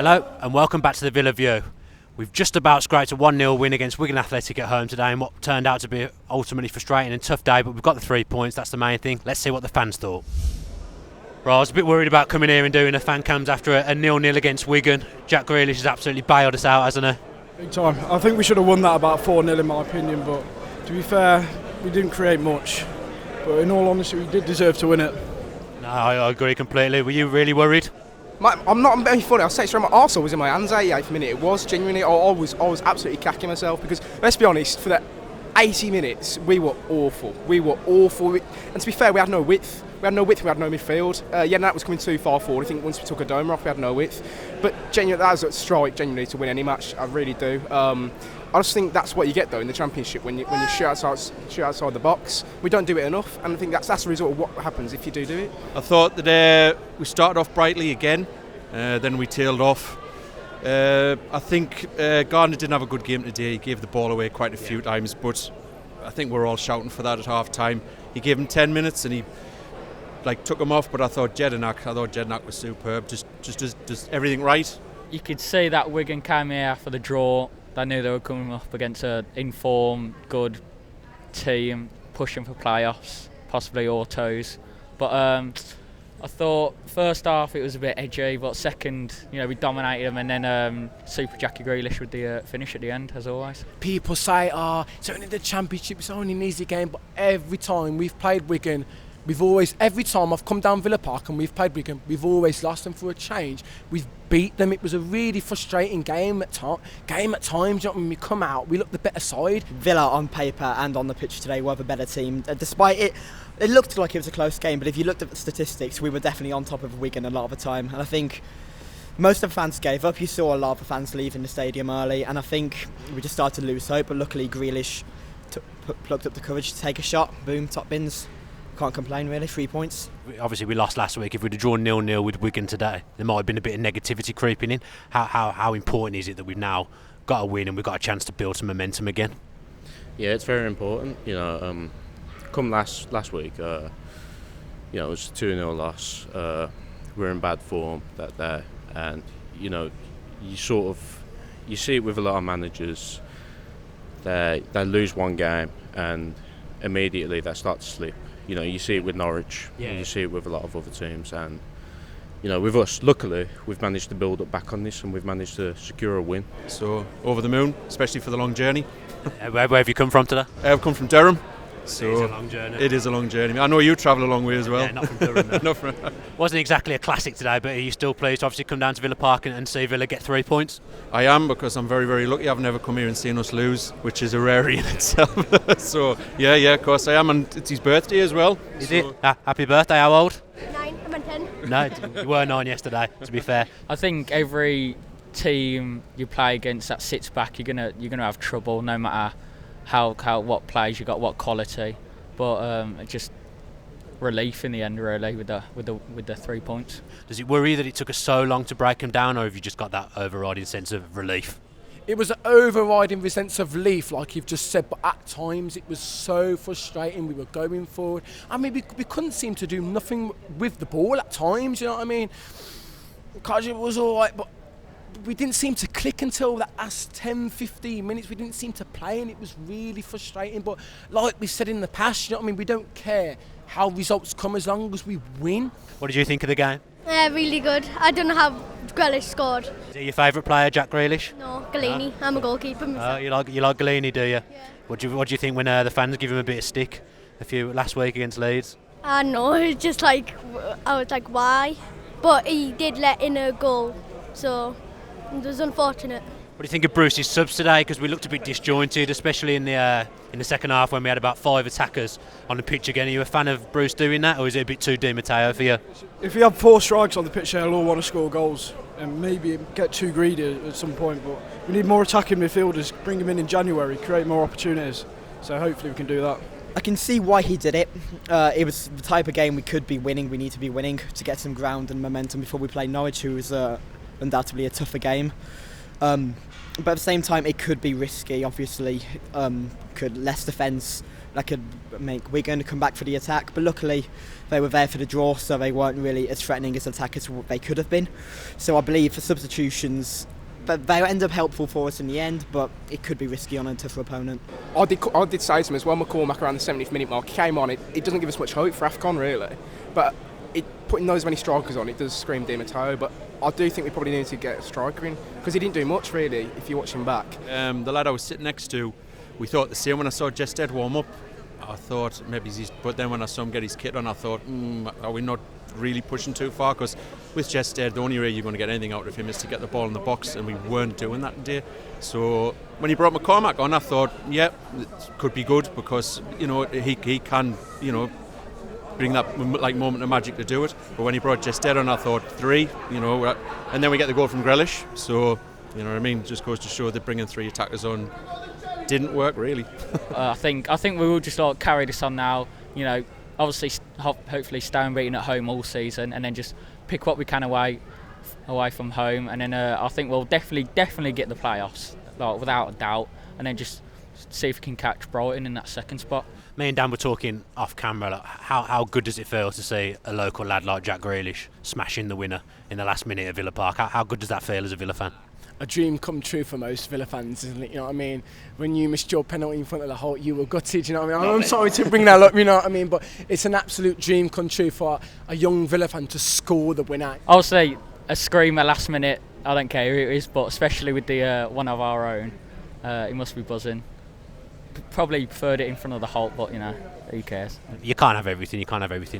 Hello and welcome back to the Villa View. We've just about scraped a 1-0 win against Wigan Athletic at home today in what turned out to be ultimately frustrating and tough day, but we've got the 3 points, that's the main thing. Let's see what the fans thought. Right, I was a bit worried about coming here and doing a fan cams after a 0-0 against Wigan. Jack Grealish has absolutely bailed us out, hasn't he? Big time. I think we should have won that about 4-0 in my opinion, but to be fair, we didn't create much. But in all honesty, we did deserve to win it. No, I agree completely. Were you really worried? I'm not being funny. I'll say straight. My arsehole was in my hands 88th minute. It was genuinely. I was absolutely cacking myself because let's be honest. For that 80 minutes, we were awful. And to be fair, we had no width. We had no midfield. That was coming too far forward. I think once we took a dome off, we had no width. But genuinely, that was a strike. Genuinely, to win any match, I really do. I just think that's what you get though in the Championship when you shoot outside the box. We don't do it enough, and I think that's the result of what happens if you do it. I thought that we started off brightly again, then we tailed off. I think Gardner didn't have a good game today. He gave the ball away quite a few times, but I think we're all shouting for that at half time. He gave him 10 minutes and he took him off, but I thought Jedinak was superb. Just everything right. You could see that Wigan came here for the draw. They knew they were coming up against an informed, good team, pushing for playoffs, possibly autos. But I thought first half it was a bit edgy, but second, we dominated them, and then Super Jack Grealish with the finish at the end, as always. People say, it's only the Championship, it's only an easy game, but every time we've played Wigan, every time I've come down Villa Park and we've played Wigan, we've always lost them. For a change, we've beat them. It was a really frustrating game at times. When we come out, we look the better side. Villa on paper and on the pitch today were the better team. Despite it looked like it was a close game, but if you looked at the statistics, we were definitely on top of Wigan a lot of the time. And I think most of the fans gave up. You saw a lot of the fans leaving the stadium early, and I think we just started to lose hope. But luckily, Grealish plucked up the courage to take a shot. Boom, top bins. Can't complain really, 3 points. Obviously we lost last week. If we'd have drawn 0-0 with Wigan today, there might have been a bit of negativity creeping in. How important is it that we've now got a win and we've got a chance to build some momentum again? Yeah, it's very important. Come last week, it was a 2-0 loss. We're in bad form that day, and you see it with a lot of managers. They lose one game and immediately they start to slip. You see it with Norwich, and you see it with a lot of other teams, and with us, luckily, we've managed to build up back on this, and we've managed to secure a win. So over the moon, especially for the long journey. Where have you come from today? I've come from Durham. So it is a long journey. It is a long journey. I know you travel a long way as well. Yeah, not from Durham. Wasn't exactly a classic today, but are you still pleased to obviously come down to Villa Park and see Villa get 3 points? I am, because I'm very, very lucky. I've never come here and seen us lose, which is a rarity in itself. So, yeah, of course I am. And it's his birthday as well. Is it? Happy birthday. How old? 9. I'm 10. No, you were 9 yesterday, to be fair. I think every team you play against that sits back, you're gonna have trouble, no matter what players you got, what quality. But just relief in the end, really, with the 3 points. Does it worry that it took us so long to break them down, or have you just got that overriding sense of relief? It was an overriding sense of relief, like you've just said, but at times it was so frustrating. We were going forward. I mean, we couldn't seem to do nothing with the ball at times, you know what I mean? Because it was all right, but we didn't seem to click until that last 10-15 minutes. We didn't seem to play, and it was really frustrating. But like we said in the past, you know what I mean, we don't care how results come as long as we win. What did you think of the game? Really good. I don't know how Grealish scored. Is he your favourite player, Jack Grealish? No, Galini. I'm a goalkeeper myself. You like Galini, do you? Yeah. What do you think when the fans give him a bit of stick last week against Leeds? I know, it's just I was like, why? But he did let in a goal, so it was unfortunate. What do you think of Bruce's subs today? Because we looked a bit disjointed, especially in the second half when we had about 5 attackers on the pitch again. Are you a fan of Bruce doing that, or is it a bit too Di Matteo for you? If you have 4 strikers on the pitch, they'll all want to score goals and maybe get too greedy at some point. But we need more attacking midfielders. Bring them in January, create more opportunities. So hopefully we can do that. I can see why he did it. It was the type of game we could be winning. We need to be winning to get some ground and momentum before we play Norwich, who is undoubtedly a tougher game. But at the same time, it could be risky. Obviously, could less defence make Wigan come back for the attack. But luckily, they were there for the draw, so they weren't really as threatening as attack as they could have been. So I believe for substitutions, but they end up helpful for us in the end, but it could be risky on a tougher opponent. I did say to him as well, McCormack around the 70th minute mark, he came on, it doesn't give us much hope for AFCON really, but putting those many strikers on, it does scream Di Matteo, but I do think we probably need to get a striker in, because he didn't do much really, if you watch him back. The lad I was sitting next to, we thought the same when I saw Jested warm up. I thought maybe but then when I saw him get his kit on, I thought, are we not really pushing too far? Because with Jested, the only way you're going to get anything out of him is to get the ball in the box, and we weren't doing that today. So when he brought McCormack on, I thought, yeah, it could be good, because he can bring that like moment of magic to do it. But when he brought Jested on, I thought 3, and then we get the goal from Grealish. So you know what I mean, just goes to show that bringing 3 attackers on didn't work really. I think we will just carry this on now. Obviously, hopefully stay unbeaten at home all season, and then just pick what we can away from home, and then I think we'll definitely get the playoffs, without a doubt, and then just see if we can catch Brighton in that second spot. Me and Dan were talking off camera, how good does it feel to see a local lad like Jack Grealish smashing the winner in the last minute at Villa Park? How good does that feel as a Villa fan? A dream come true for most Villa fans, isn't it? You know what I mean? When you missed your penalty in front of the Holt, you were gutted, you know what I mean? I'm sorry to bring that up, you know what I mean? But it's an absolute dream come true for a young Villa fan to score the winner. I'll say a screamer last minute, I don't care who it is, but especially with the one of our own, he must be buzzing. Probably preferred it in front of the Holt, but who cares? You can't have everything.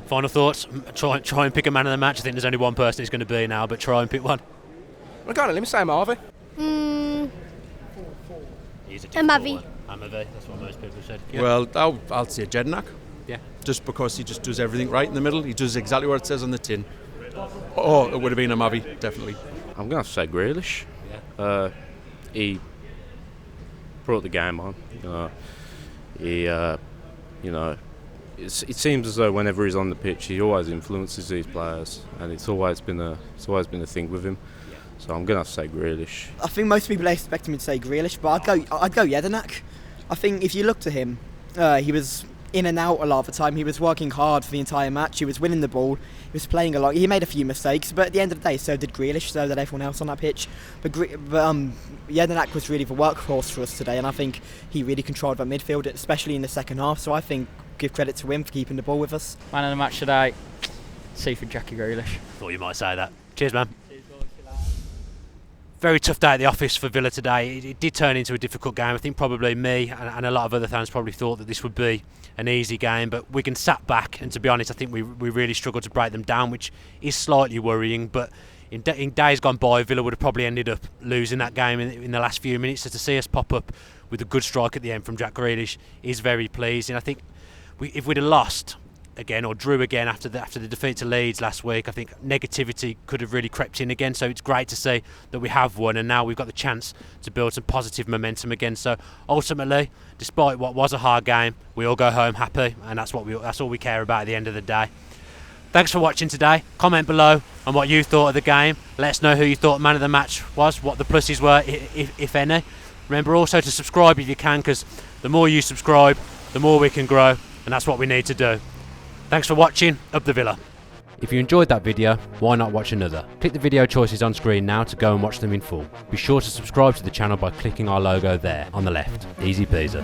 Final thoughts? Try and pick a man of the match. I think there's only one person it's going to be now, but try and pick one. Well, go on, let me say Marvey. He's a Amavi. That's what most people said. Yeah. Well, I'll say Jedinak. Yeah. Just because he just does everything right in the middle. He does exactly what it says on the tin. Oh, it would have been Amavi, definitely. I'm going to say Grealish. Yeah. He brought the game on. It seems as though whenever he's on the pitch, he always influences these players, and it's always been a thing with him. So I'm going to say Grealish. I think most people are expecting me to say Grealish, but I'd go Jedinak. I think if you look to him, he was in and out a lot of the time. He was working hard for the entire match. He was winning the ball. He was playing a lot. He made a few mistakes, but at the end of the day, so did Grealish, so did everyone else on that pitch. But Jedinak was really the workhorse for us today, and I think he really controlled that midfield, especially in the second half. So I think give credit to him for keeping the ball with us. Man of the match today, Seaford Jackie Grealish. Thought you might say that. Cheers, man. Very tough day at the office for Villa today. It did turn into a difficult game. I think probably me and a lot of other fans probably thought that this would be an easy game, but Wigan sat back, and to be honest, I think we really struggled to break them down, which is slightly worrying. But in days gone by, Villa would have probably ended up losing that game in the last few minutes. So to see us pop up with a good strike at the end from Jack Grealish is very pleasing. I think if we'd have lost again or drew again after the defeat to Leeds last week, I think negativity could have really crept in again. So it's great to see that we have won, and now we've got the chance to build some positive momentum again. So ultimately, despite what was a hard game, we all go home happy, and that's all we care about at the end of the day. Thanks for watching today. Comment below on what you thought of the game. Let us know who you thought man of the match was, what the pluses were, if any. Remember also to subscribe if you can, because the more you subscribe, the more we can grow, and that's what we need to do. Thanks for watching. Up the Villa. If you enjoyed that video, why not watch another? Click the video choices on screen now to go and watch them in full. Be sure to subscribe to the channel by clicking our logo there on the left. Easy peasy.